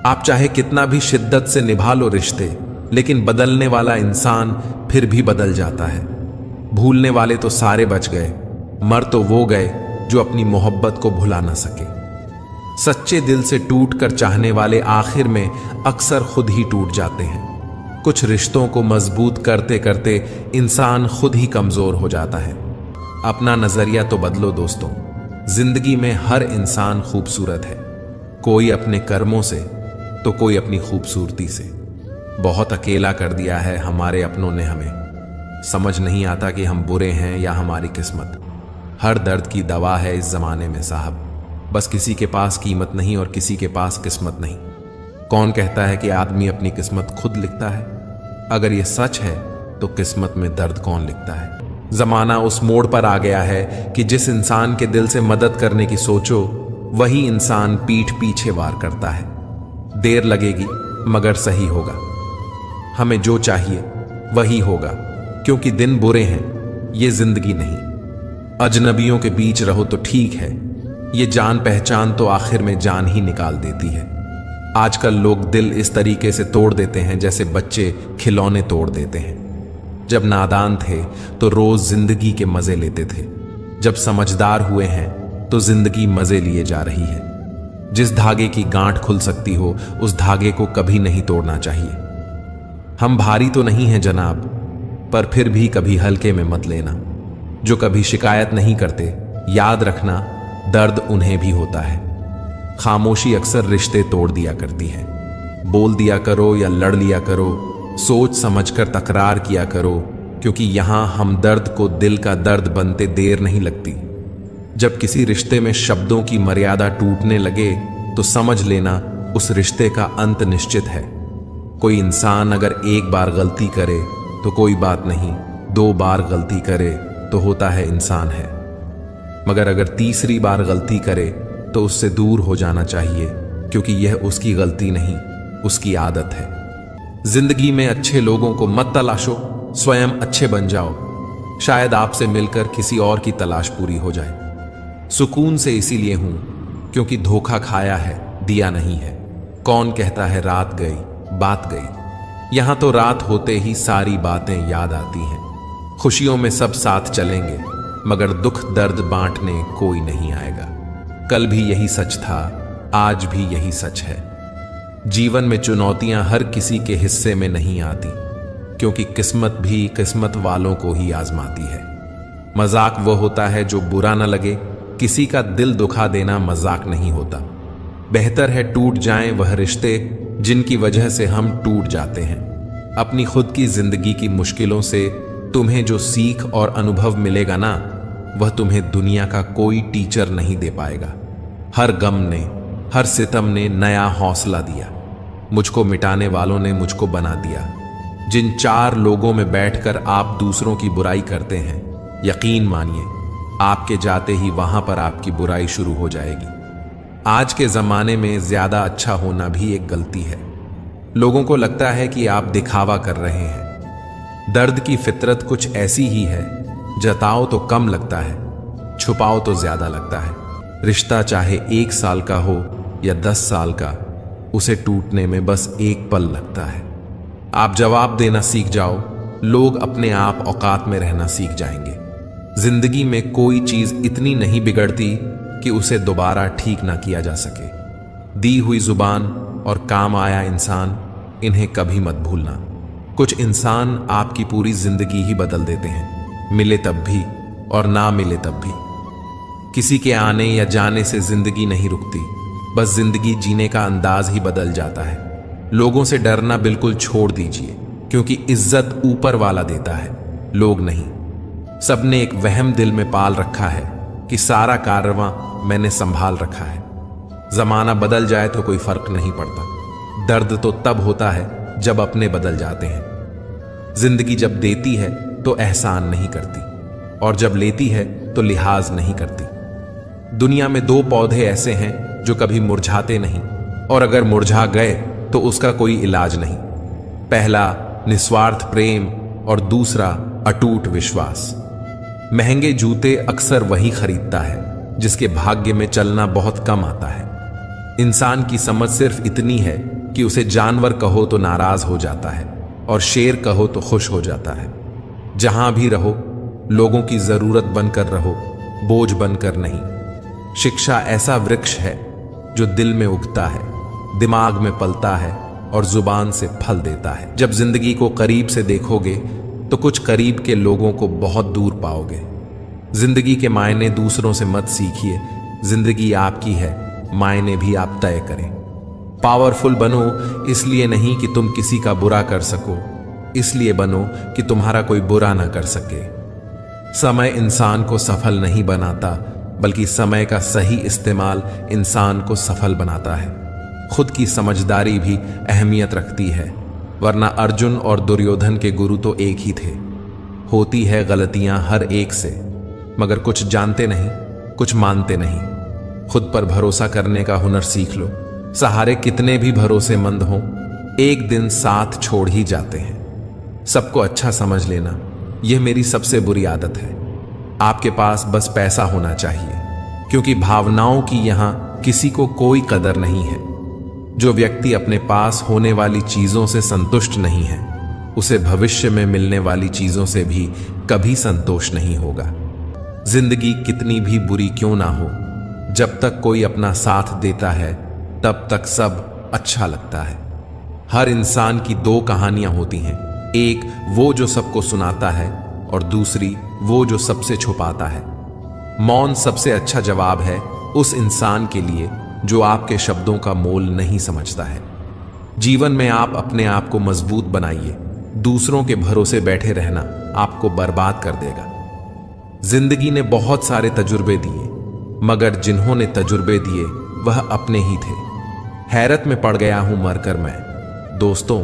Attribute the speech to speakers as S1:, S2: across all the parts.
S1: आप चाहे कितना भी शिद्दत से निभा लो रिश्ते, लेकिन बदलने वाला इंसान फिर भी बदल जाता है। भूलने वाले तो सारे बच गए, मर तो वो गए जो अपनी मोहब्बत को भुला ना सके। सच्चे दिल से टूट कर चाहने वाले आखिर में अक्सर खुद ही टूट जाते हैं। कुछ रिश्तों को मजबूत करते करते इंसान खुद ही कमजोर हो जाता है। अपना नजरिया तो बदलो दोस्तों। जिंदगी में हर इंसान खूबसूरत है, कोई अपने कर्मों से तो कोई अपनी खूबसूरती से। बहुत अकेला कर दिया है हमारे अपनों ने हमें। समझ नहीं आता कि हम बुरे हैं या हमारी किस्मत। हर दर्द की दवा है इस जमाने में साहब, बस किसी के पास कीमत नहीं और किसी के पास किस्मत नहीं। कौन कहता है कि आदमी अपनी किस्मत खुद लिखता है? अगर ये सच है तो किस्मत में दर्द कौन लिखता है? जमाना उस मोड़ पर आ गया है कि जिस इंसान के दिल से मदद करने की सोचो, वही इंसान पीठ पीछे वार करता है। देर लगेगी मगर सही होगा। हमें जो चाहिए वही होगा, क्योंकि दिन बुरे हैं, ये जिंदगी नहीं। अजनबियों के बीच रहो तो ठीक है, ये जान पहचान तो आखिर में जान ही निकाल देती है। आजकल लोग दिल इस तरीके से तोड़ देते हैं जैसे बच्चे खिलौने तोड़ देते हैं। जब नादान थे तो रोज जिंदगी के मजे लेते थे, जब समझदार हुए हैं तो जिंदगी मजे लिए जा रही है। जिस धागे की गांठ खुल सकती हो उस धागे को कभी नहीं तोड़ना चाहिए। हम भारी तो नहीं हैं जनाब, पर फिर भी कभी हल्के में मत लेना। जो कभी शिकायत नहीं करते, याद रखना दर्द उन्हें भी होता है। खामोशी अक्सर रिश्ते तोड़ दिया करती है। बोल दिया करो या लड़ लिया करो, सोच समझकर तकरार किया करो, क्योंकि यहां हमदर्द को दिल का दर्द बनते देर नहीं लगती। जब किसी रिश्ते में शब्दों की मर्यादा टूटने लगे तो समझ लेना उस रिश्ते का अंत निश्चित है। कोई इंसान अगर एक बार गलती करे तो कोई बात नहीं, 2 बार गलती करे तो होता है इंसान है, मगर अगर तीसरी बार गलती करे तो उससे दूर हो जाना चाहिए, क्योंकि यह उसकी गलती नहीं, उसकी आदत है। जिंदगी में अच्छे लोगों को मत तलाशो, स्वयं अच्छे बन जाओ। शायद आपसे मिलकर किसी और की तलाश पूरी हो जाए। सुकून से इसीलिए हूं क्योंकि धोखा खाया है, दिया नहीं है। कौन कहता है रात गई बात गई? यहां तो रात होते ही सारी बातें याद आती हैं। खुशियों में सब साथ चलेंगे, मगर दुख दर्द बांटने कोई नहीं आएगा। कल भी यही सच था, आज भी यही सच है। जीवन में चुनौतियां हर किसी के हिस्से में नहीं आती, क्योंकि किस्मत भी किस्मत वालों को ही आजमाती है। मजाक वो होता है जो बुरा न लगे, किसी का दिल दुखा देना मजाक नहीं होता। बेहतर है टूट जाएं वह रिश्ते जिनकी वजह से हम टूट जाते हैं। अपनी खुद की जिंदगी की मुश्किलों से तुम्हें जो सीख और अनुभव मिलेगा ना, वह तुम्हें दुनिया का कोई टीचर नहीं दे पाएगा। हर गम ने, हर सितम ने नया हौसला दिया। मुझको मिटाने वालों ने मुझको बना दिया। जिन 4 लोगों में बैठकर आप दूसरों की बुराई करते हैं, यकीन मानिए आपके जाते ही वहां पर आपकी बुराई शुरू हो जाएगी। आज के जमाने में ज्यादा अच्छा होना भी एक गलती है। लोगों को लगता है कि आप दिखावा कर रहे हैं। दर्द की फितरत कुछ ऐसी ही है, जताओ तो कम लगता है, छुपाओ तो ज्यादा लगता है। रिश्ता चाहे 1 साल का हो या 10 साल का, उसे टूटने में बस एक पल लगता है। आप जवाब देना सीख जाओ, लोग अपने आप औकात में रहना सीख जाएंगे। जिंदगी में कोई चीज इतनी नहीं बिगड़ती कि उसे दोबारा ठीक ना किया जा सके। दी हुई जुबान और काम आया इंसान, इन्हें कभी मत भूलना। कुछ इंसान आपकी पूरी जिंदगी ही बदल देते हैं, मिले तब भी और ना मिले तब भी। किसी के आने या जाने से जिंदगी नहीं रुकती, बस जिंदगी जीने का अंदाज ही बदल जाता है। लोगों से डरना बिल्कुल छोड़ दीजिए, क्योंकि इज्जत ऊपर वाला देता है, लोग नहीं। सबने एक वहम दिल में पाल रखा है कि सारा कारवां मैंने संभाल रखा है। जमाना बदल जाए तो कोई फर्क नहीं पड़ता। दर्द तो तब होता है जब अपने बदल जाते हैं। जिंदगी जब देती है तो एहसान नहीं करती, और जब लेती है तो लिहाज नहीं करती। दुनिया में 2 पौधे ऐसे हैं जो कभी मुरझाते नहीं, और अगर मुरझा गए तो उसका कोई इलाज नहीं। पहला निस्वार्थ प्रेम और दूसरा अटूट विश्वास। महंगे जूते अक्सर वही खरीदता है जिसके भाग्य में चलना बहुत कम आता है। इंसान की समझ सिर्फ इतनी है कि उसे जानवर कहो तो नाराज हो जाता है और शेर कहो तो खुश हो जाता है। जहां भी रहो लोगों की जरूरत बनकर रहो, बोझ बनकर नहीं। शिक्षा ऐसा वृक्ष है जो दिल में उगता है, दिमाग में पलता है और जुबान से फल देता है। जब जिंदगी को करीब से देखोगे तो कुछ करीब के लोगों को बहुत दूर पाओगे। जिंदगी के मायने दूसरों से मत सीखिए, जिंदगी आपकी है, मायने भी आप तय करें। पावरफुल बनो इसलिए नहीं कि तुम किसी का बुरा कर सको, इसलिए बनो कि तुम्हारा कोई बुरा ना कर सके। समय इंसान को सफल नहीं बनाता, बल्कि समय का सही इस्तेमाल इंसान को सफल बनाता है। खुद की समझदारी भी अहमियत रखती है, वरना अर्जुन और दुर्योधन के गुरु तो एक ही थे। होती है गलतियां हर एक से, मगर कुछ जानते नहीं, कुछ मानते नहीं। खुद पर भरोसा करने का हुनर सीख लो। सहारे कितने भी भरोसेमंद हों, एक दिन साथ छोड़ ही जाते हैं। सबको अच्छा समझ लेना, यह मेरी सबसे बुरी आदत है। आपके पास बस पैसा होना चाहिए, क्योंकि भावनाओं की यहां किसी को कोई कदर नहीं है। जो व्यक्ति अपने पास होने वाली चीजों से संतुष्ट नहीं है, उसे भविष्य में मिलने वाली चीजों से भी कभी संतोष नहीं होगा। जिंदगी कितनी भी बुरी क्यों ना हो, जब तक कोई अपना साथ देता है तब तक सब अच्छा लगता है। हर इंसान की दो कहानियां होती हैं, एक वो जो सबको सुनाता है और दूसरी वो जो सबसे छुपाता है। मौन सबसे अच्छा जवाब है उस इंसान के लिए जो आपके शब्दों का मोल नहीं समझता है। जीवन में आप अपने आप को मजबूत बनाइए, दूसरों के भरोसे बैठे रहना आपको बर्बाद कर देगा। जिंदगी ने बहुत सारे तजुर्बे दिए, मगर जिन्होंने तजुर्बे दिए वह अपने ही थे। हैरत में पड़ गया हूं मरकर मैं, दोस्तों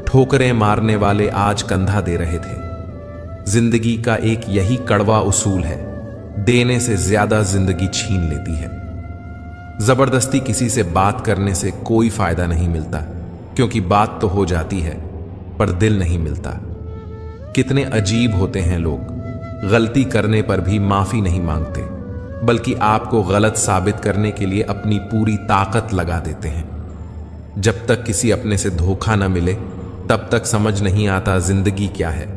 S1: ठोकरें मारने वाले आज कंधा दे रहे थे। जिंदगी का एक यही कड़वा उसूल है, देने से ज्यादा जिंदगी छीन लेती है। जबरदस्ती किसी से बात करने से कोई फायदा नहीं मिलता, क्योंकि बात तो हो जाती है पर दिल नहीं मिलता। कितने अजीब होते हैं लोग, गलती करने पर भी माफी नहीं मांगते, बल्कि आपको गलत साबित करने के लिए अपनी पूरी ताकत लगा देते हैं। जब तक किसी अपने से धोखा न मिले तब तक समझ नहीं आता जिंदगी क्या है।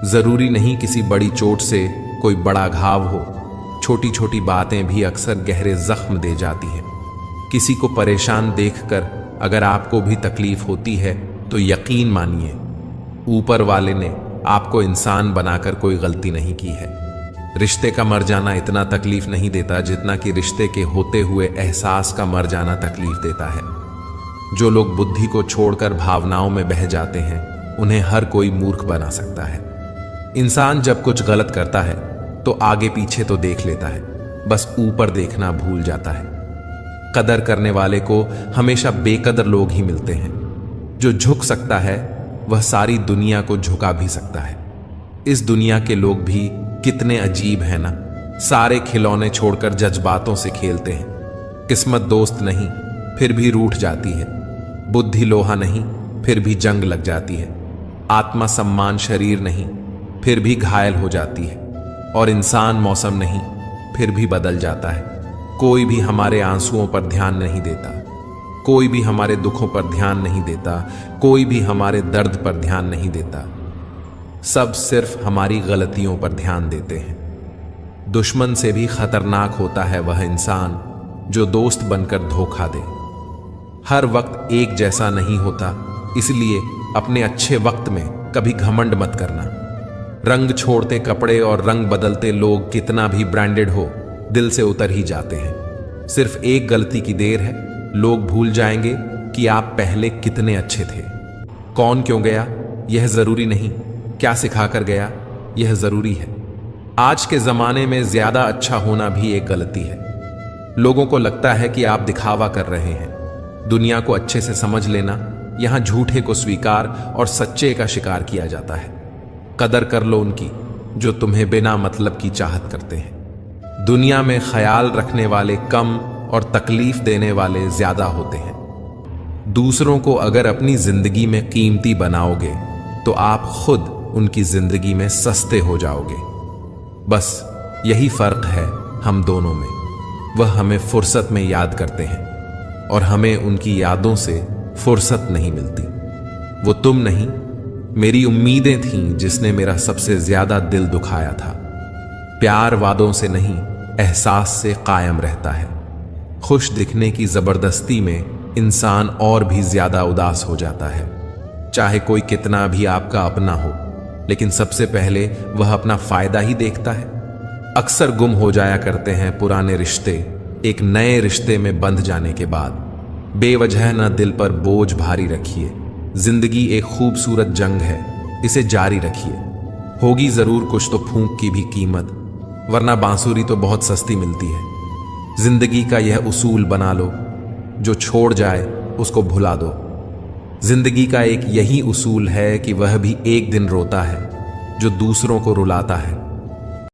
S1: जरूरी नहीं किसी बड़ी चोट से कोई बड़ा घाव हो, छोटी छोटी बातें भी अक्सर गहरे जख्म दे जाती हैं। किसी को परेशान देखकर अगर आपको भी तकलीफ होती है तो यकीन मानिए, ऊपर वाले ने आपको इंसान बनाकर कोई गलती नहीं की है। रिश्ते का मर जाना इतना तकलीफ नहीं देता जितना कि रिश्ते के होते हुए एहसास का मर जाना तकलीफ देता है। जो लोग बुद्धि को छोड़कर भावनाओं में बह जाते हैं, उन्हें हर कोई मूर्ख बना सकता है। इंसान जब कुछ गलत करता है तो आगे पीछे तो देख लेता है, बस ऊपर देखना भूल जाता है। कदर करने वाले को हमेशा बेकदर लोग ही मिलते हैं। जो झुक सकता है वह सारी दुनिया को झुका भी सकता है। इस दुनिया के लोग भी कितने अजीब हैं ना, सारे खिलौने छोड़कर जज्बातों से खेलते हैं। किस्मत दोस्त नहीं फिर भी रूठ जाती है, बुद्धि लोहा नहीं फिर भी जंग लग जाती है, आत्मा सम्मान शरीर नहीं फिर भी घायल हो जाती है, और इंसान मौसम नहीं फिर भी बदल जाता है। कोई भी हमारे आंसुओं पर ध्यान नहीं देता, कोई भी हमारे दुखों पर ध्यान नहीं देता, कोई भी हमारे दर्द पर ध्यान नहीं देता। सब सिर्फ हमारी गलतियों पर ध्यान देते हैं। दुश्मन से भी खतरनाक होता है वह इंसान जो दोस्त बनकर धोखा दे। हर वक्त एक जैसा नहीं होता, इसलिए अपने अच्छे वक्त में कभी घमंड मत करना। रंग छोड़ते कपड़े और रंग बदलते लोग कितना भी ब्रांडेड हो, दिल से उतर ही जाते हैं। सिर्फ एक गलती की देर है, लोग भूल जाएंगे कि आप पहले कितने अच्छे थे। कौन क्यों गया यह जरूरी नहीं, क्या सिखा कर गया यह जरूरी है। आज के जमाने में ज्यादा अच्छा होना भी एक गलती है। लोगों को लगता है कि आप दिखावा कर रहे हैं। दुनिया को अच्छे से समझ लेना, यहां झूठे को स्वीकार और सच्चे का शिकार किया जाता है। कदर कर लो उनकी जो तुम्हें बिना मतलब की चाहत करते हैं। दुनिया में ख्याल रखने वाले कम और तकलीफ देने वाले ज्यादा होते हैं। दूसरों को अगर अपनी जिंदगी में कीमती बनाओगे तो आप खुद उनकी जिंदगी में सस्ते हो जाओगे। बस यही फर्क है हम दोनों में। वह हमें फुर्सत में याद करते हैं और हमें उनकी यादों से फुर्सत नहीं मिलती। वो तुम नहीं, मेरी उम्मीदें थीं जिसने मेरा सबसे ज्यादा दिल दुखाया था। प्यार वादों से नहीं, एहसास से कायम रहता है। खुश दिखने की जबरदस्ती में इंसान और भी ज्यादा उदास हो जाता है। चाहे कोई कितना भी आपका अपना हो, लेकिन सबसे पहले वह अपना फायदा ही देखता है। अक्सर गुम हो जाया करते हैं पुराने रिश्ते एक नए रिश्ते में बंध जाने के बाद। बेवजह न दिल पर बोझ भारी रखिए। जिंदगी एक खूबसूरत जंग है, इसे जारी रखिए। होगी जरूर कुछ तो फूंक की भी कीमत, वरना बांसुरी तो बहुत सस्ती मिलती है। जिंदगी का यह उसूल बना लो, जो छोड़ जाए उसको भुला दो। जिंदगी का एक यही उसूल है कि वह भी एक दिन रोता है जो दूसरों को रुलाता है।